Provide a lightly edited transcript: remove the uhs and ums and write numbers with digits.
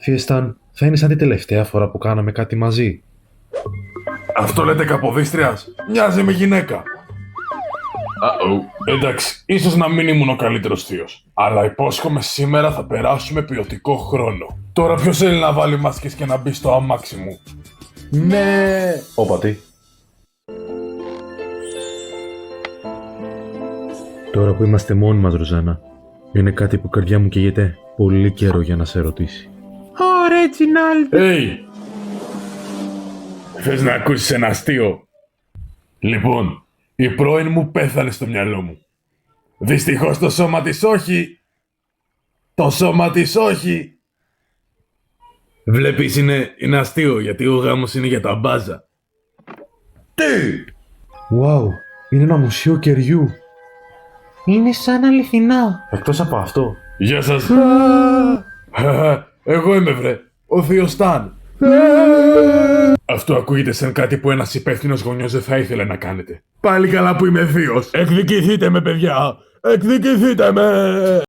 Φιεστάν, θα είναι σαν την τελευταία φορά που κάναμε κάτι μαζί. Αυτό λέτε καποδίστριας. Μοιάζει με γυναίκα. Εντάξει, ίσως να μην ήμουν ο καλύτερος θείος. Αλλά υπόσχομαι σήμερα θα περάσουμε ποιοτικό χρόνο. Τώρα ποιος θέλει να βάλει μάσκες και να μπει στο αμάξι μου? Ναι! Όπα τι. Τώρα που είμαστε μόνοι μας, Ροζάνα, είναι κάτι που η καρδιά μου καίγεται πολύ καιρό για να σε ρωτήσει. Ω, Ρέτζιναλντ! Hey! Θες να ακούσεις ένα αστείο? Λοιπόν, η πρώην μου πέθανε στο μυαλό μου. Δυστυχώς το σώμα της όχι. Το σώμα της όχι. Βλέπεις, είναι αστείο γιατί ο γάμος είναι για τα μπάζα. Τι! Wow, είναι ένα μουσείο κεριού. Είναι σαν αληθινά. Εκτός από αυτό. Γεια σας. Εγώ είμαι βρε, ο θείος Ταν. Αυτό ακούγεται σαν κάτι που ένας υπεύθυνος γονιός δεν θα ήθελε να κάνετε. Πάλι καλά που είμαι θείος. Εκδικηθείτε με, παιδιά. Εκδικηθείτε με.